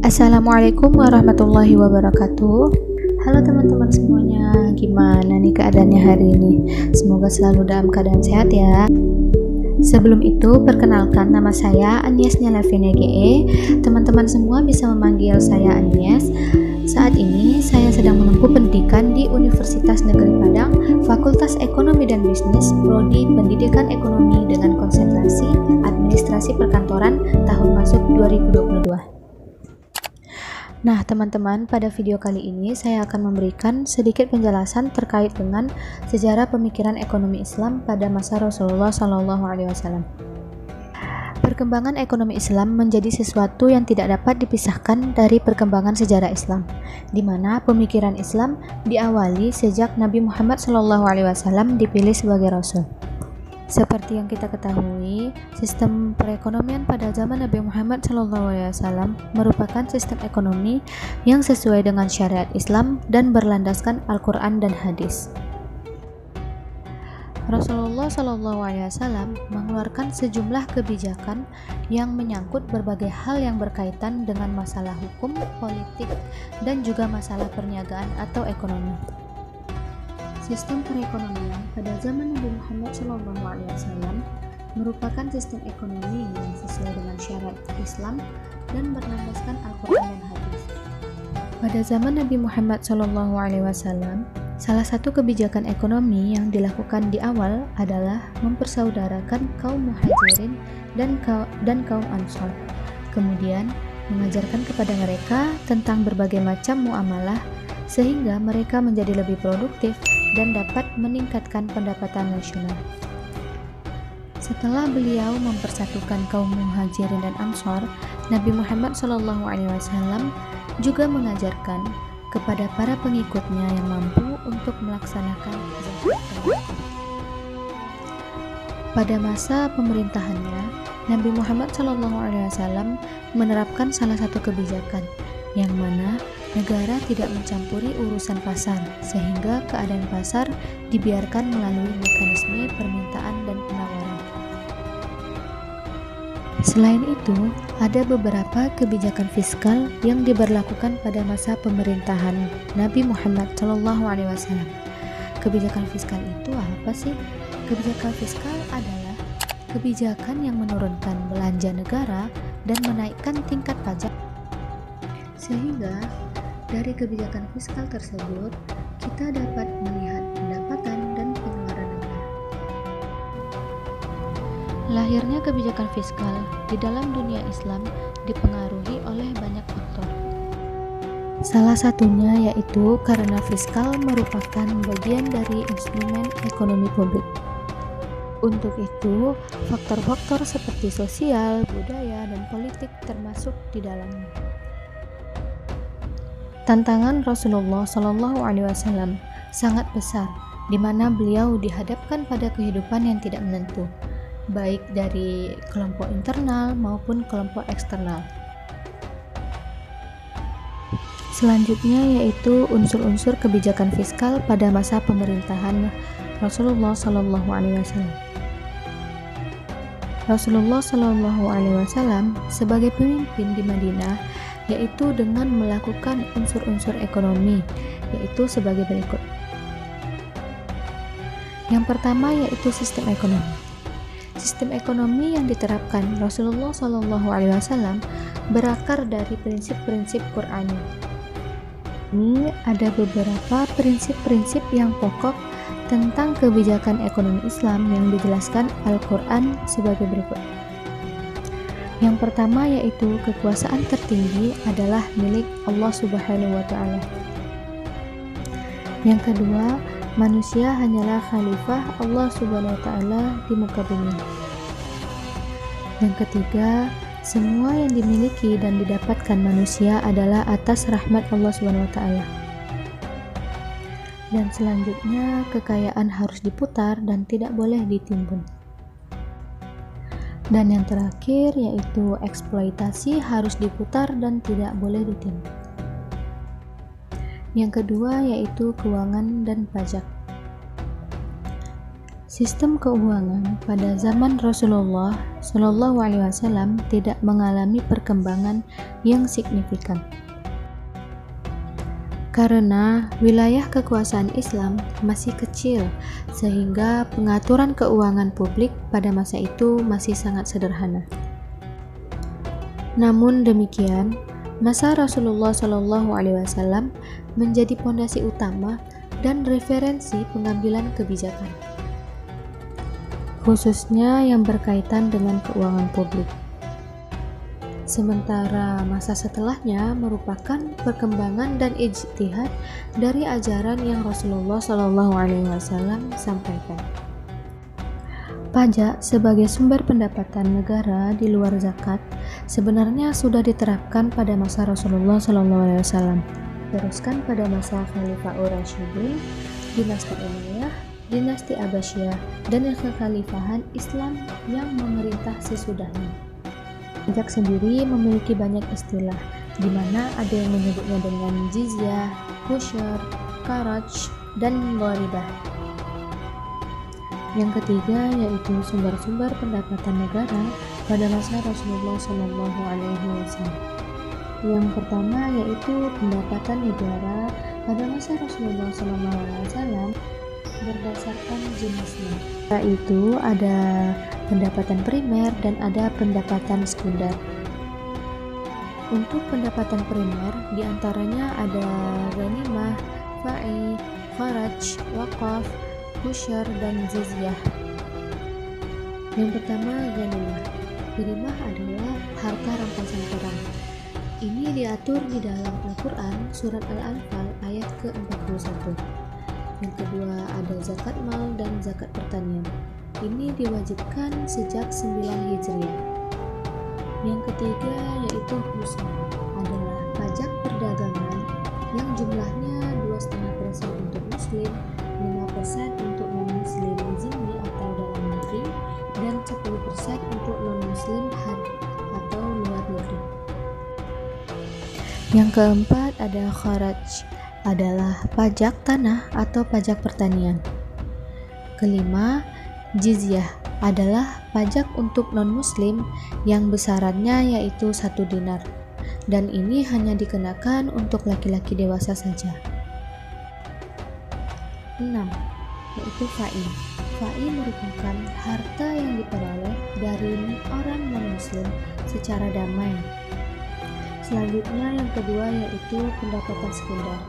Assalamualaikum warahmatullahi wabarakatuh. Halo teman-teman semuanya, gimana nih keadaannya hari ini? Semoga selalu dalam keadaan sehat ya. Sebelum itu, perkenalkan nama saya Anies Nialavina GE. Teman-teman semua bisa memanggil saya Anies. Saat ini saya sedang menempuh pendidikan di Universitas Negeri Padang, Fakultas Ekonomi dan Bisnis, Prodi Pendidikan Ekonomi dengan konsentrasi Administrasi Perkantoran tahun masuk 2022. Nah teman-teman, pada video kali ini saya akan memberikan sedikit penjelasan terkait dengan sejarah pemikiran ekonomi Islam pada masa Rasulullah SAW. Perkembangan ekonomi Islam menjadi sesuatu yang tidak dapat dipisahkan dari perkembangan sejarah Islam, di mana pemikiran Islam diawali sejak Nabi Muhammad SAW dipilih sebagai Rasul. Seperti yang kita ketahui, sistem perekonomian pada zaman Nabi Muhammad SAW merupakan sistem ekonomi yang sesuai dengan syariat Islam dan berlandaskan Al-Quran dan hadis. Rasulullah SAW mengeluarkan sejumlah kebijakan yang menyangkut berbagai hal yang berkaitan dengan masalah hukum, politik, dan juga masalah perniagaan atau ekonomi. Sistem perekonomian pada zaman Nabi Muhammad SAW merupakan sistem ekonomi yang sesuai dengan syariat Islam dan berlandaskan Al-Quran dan hadis. Pada zaman Nabi Muhammad SAW, salah satu kebijakan ekonomi yang dilakukan di awal adalah mempersaudarakan kaum muhajirin dan kaum ansor. Kemudian mengajarkan kepada mereka tentang berbagai macam muamalah sehingga mereka menjadi lebih produktif dan dapat meningkatkan pendapatan nasional. Setelah beliau mempersatukan kaum muhajirin dan ansor, Nabi Muhammad SAW juga mengajarkan kepada para pengikutnya yang mampu untuk melaksanakan zakat. Pada masa pemerintahannya, Nabi Muhammad SAW menerapkan salah satu kebijakan, yang mana negara tidak mencampuri urusan pasar, sehingga keadaan pasar dibiarkan melalui mekanisme permintaan dan penawaran. Selain itu, ada beberapa kebijakan fiskal yang diberlakukan pada masa pemerintahan Nabi Muhammad SAW. Kebijakan fiskal itu apa sih? Kebijakan fiskal adalah kebijakan yang menurunkan belanja negara dan menaikkan tingkat pajak, sehingga dari kebijakan fiskal tersebut, kita dapat melihat pendapatan dan pengeluaran negara. Lahirnya kebijakan fiskal di dalam dunia Islam dipengaruhi oleh banyak faktor. Salah satunya yaitu karena fiskal merupakan bagian dari instrumen ekonomi publik. Untuk itu, faktor-faktor seperti sosial, budaya, dan politik termasuk di dalamnya. Tantangan Rasulullah SAW sangat besar, di mana beliau dihadapkan pada kehidupan yang tidak menentu, baik dari kelompok internal maupun kelompok eksternal. Selanjutnya yaitu unsur-unsur kebijakan fiskal pada masa pemerintahan Rasulullah SAW. Rasulullah SAW sebagai pemimpin di Madinah yaitu dengan melakukan unsur-unsur ekonomi, yaitu sebagai berikut. Yang pertama yaitu sistem ekonomi. Sistem ekonomi yang diterapkan Rasulullah SAW berakar dari prinsip-prinsip Qur'ani. Ini ada beberapa prinsip-prinsip yang pokok tentang kebijakan ekonomi Islam yang dijelaskan Al-Quran sebagai berikut. Yang pertama yaitu kekuasaan tertinggi adalah milik Allah Subhanahu wa Ta'ala. Yang kedua, manusia hanyalah khalifah Allah Subhanahu wa Ta'ala di muka bumi. Yang ketiga, semua yang dimiliki dan didapatkan manusia adalah atas rahmat Allah Subhanahu wa Ta'ala. Dan selanjutnya, kekayaan harus diputar dan tidak boleh ditimbun. Dan yang terakhir yaitu eksploitasi harus diputar dan tidak boleh ditimbun. Yang kedua yaitu keuangan dan pajak. Sistem keuangan pada zaman Rasulullah Shallallahu Alaihi Wasallam tidak mengalami perkembangan yang signifikan karena wilayah kekuasaan Islam masih kecil, sehingga pengaturan keuangan publik pada masa itu masih sangat sederhana. Namun demikian, masa Rasulullah Shallallahu Alaihi Wasallam menjadi pondasi utama dan referensi pengambilan kebijakan, khususnya yang berkaitan dengan keuangan publik. Sementara masa setelahnya merupakan perkembangan dan ijtihad dari ajaran yang Rasulullah Shallallahu Alaihi Wasallam sampaikan. Pajak sebagai sumber pendapatan negara di luar zakat sebenarnya sudah diterapkan pada masa Rasulullah Shallallahu Alaihi Wasallam, teruskan pada masa Khalifah Ar-Rasyidin, dinasti Umayyah, dinasti Abbasiyah, dan kekhalifahan Islam yang memerintah sesudahnya. Pajak sendiri memiliki banyak istilah, di mana ada yang menyebutnya dengan jizyah, khusyur, kharaj, dan dharibah. Yang ketiga yaitu sumber-sumber pendapatan negara pada masa Rasulullah Shallallahu Alaihi Wasallam. Yang pertama yaitu pendapatan negara pada masa Rasulullah Shallallahu Alaihi Wasallam berdasarkan jenisnya, yaitu ada pendapatan primer dan ada pendapatan sekunder. Untuk pendapatan primer diantaranya ada ghanimah, fa'i, kharaj, waqaf, khusyur, dan jizyah. Yang pertama ghanimah. Ghanimah adalah harta rampasan perang. Ini diatur di dalam Al-Quran surat Al-Anfal ayat ke-41. Yang kedua ada zakat mal dan zakat pertanian. Ini diwajibkan sejak 9 Hijriah. Yang ketiga yaitu khusyur, adalah pajak perdagangan yang jumlahnya 2,5% untuk muslim, 5% untuk non-muslim zimmi atau dalam negeri, dan 10% untuk non-muslim harbi atau luar negeri. Yang keempat ada kharaj, adalah pajak tanah atau pajak pertanian. Kelima, jizyah adalah pajak untuk non-muslim yang besarannya yaitu 1 dinar, dan ini hanya dikenakan untuk laki-laki dewasa saja. 6. Yaitu fa'i. Fa'i merupakan harta yang diperoleh dari orang non-muslim secara damai. Selanjutnya yang kedua yaitu pendapatan sekunder.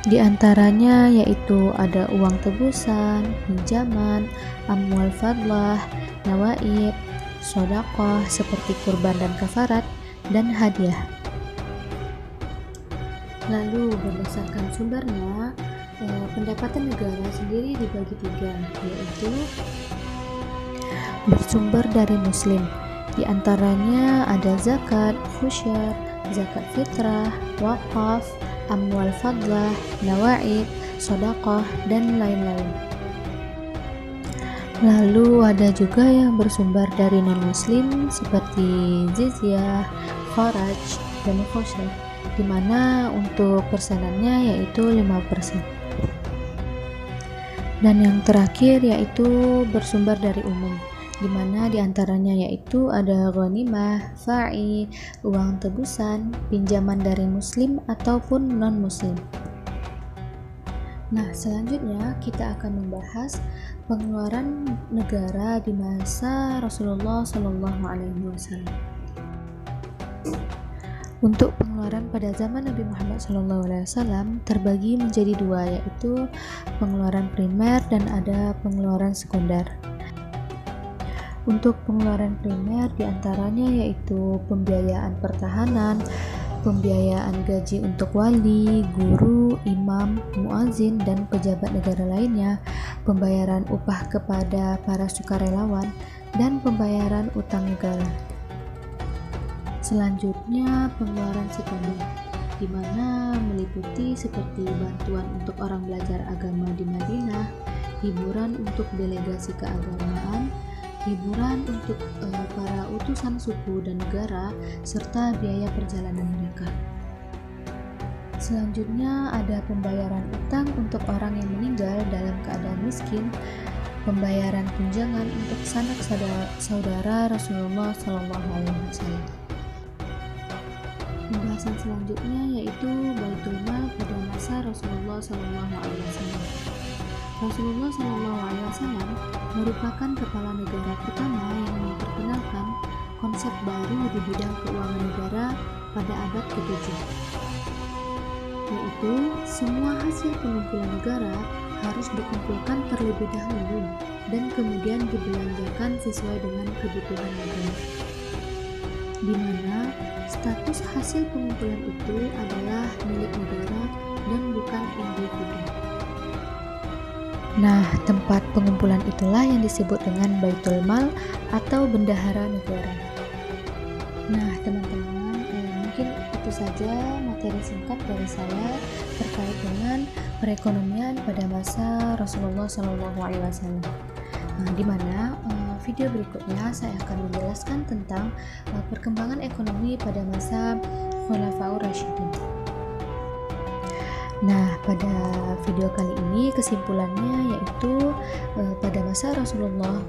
Di antaranya yaitu ada uang tebusan, pinjaman, amwal fadlah, nawaib, sedekah seperti kurban dan kafarat, dan hadiah. Lalu berdasarkan sumbernya, pendapatan negara sendiri dibagi 3, yaitu bersumber dari muslim. Di antaranya ada zakat, khusyur, zakat fitrah, waqaf, amwal fadlah, nawaib, sedekah, dan lain-lain. Lalu ada juga yang bersumber dari non-muslim seperti jizyah, kharaj, dan khusyur, di mana untuk persenannya yaitu 5%. Dan yang terakhir yaitu bersumber dari umum, di mana diantaranya yaitu ada ghanimah, fa'i, uang tebusan, pinjaman dari muslim ataupun non-muslim. Nah, selanjutnya kita akan membahas pengeluaran negara di masa Rasulullah Shallallahu Alaihi Wasallam. Untuk pengeluaran pada zaman Nabi Muhammad SAW terbagi menjadi 2, yaitu pengeluaran primer dan ada pengeluaran sekunder. Untuk pengeluaran primer diantaranya yaitu pembiayaan pertahanan, pembiayaan gaji untuk wali, guru, imam, muazin, dan pejabat negara lainnya, pembayaran upah kepada para sukarelawan, dan pembayaran utang negara. Selanjutnya pengeluaran sekunder, di mana meliputi seperti bantuan untuk orang belajar agama di Madinah, hiburan untuk delegasi keagamaan, hiburan untuk para utusan suku dan negara, serta biaya perjalanan mereka. Selanjutnya ada pembayaran utang untuk orang yang meninggal dalam keadaan miskin, pembayaran tunjangan untuk sanak saudara Rasulullah SAW. Pembahasan selanjutnya yaitu Baitul Mal pada masa Rasulullah SAW. Rasulullah SAW merupakan kepala negara pertama yang memperkenalkan konsep baru di bidang keuangan negara pada abad ke-7, yaitu semua hasil pengumpulan negara harus dikumpulkan terlebih dahulu dan kemudian dibelanjakan sesuai dengan kebutuhan negara, di mana status hasil pengumpulan itu adalah milik negara dan bukan individu. Nah, tempat pengumpulan itulah yang disebut dengan Baitul Mal atau bendahara negara. Nah, teman-teman, mungkin itu saja materi singkat dari saya terkait dengan perekonomian pada masa Rasulullah SAW. Nah, di mana video berikutnya saya akan menjelaskan tentang perkembangan ekonomi pada masa Khulafaur Rasyidin. Nah, pada video kali ini kesimpulannya yaitu pada masa Rasulullah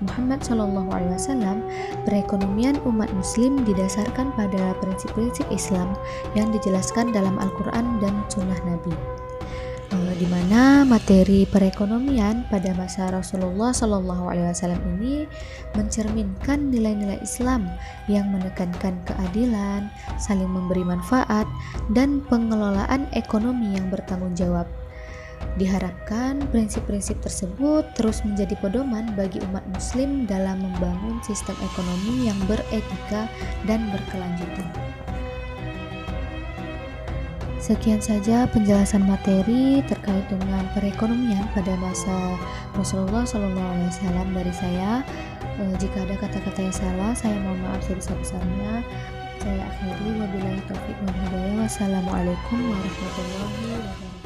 Muhammad SAW, perekonomian umat muslim didasarkan pada prinsip-prinsip Islam yang dijelaskan dalam Al-Quran dan Sunnah Nabi, di mana materi perekonomian pada masa Rasulullah SAW ini mencerminkan nilai-nilai Islam yang menekankan keadilan, saling memberi manfaat, dan pengelolaan ekonomi yang bertanggung jawab. Diharapkan prinsip-prinsip tersebut terus menjadi pedoman bagi umat muslim dalam membangun sistem ekonomi yang beretika dan berkelanjutan. Sekian saja penjelasan materi terkait dengan perekonomian pada masa Rasulullah SAW dari saya. Jika ada kata-kata yang salah, saya mohon maaf sebesar-besarnya. Saya akhiri, wabillahi taufiq wal hidayah. Wassalamualaikum warahmatullahi wabarakatuh.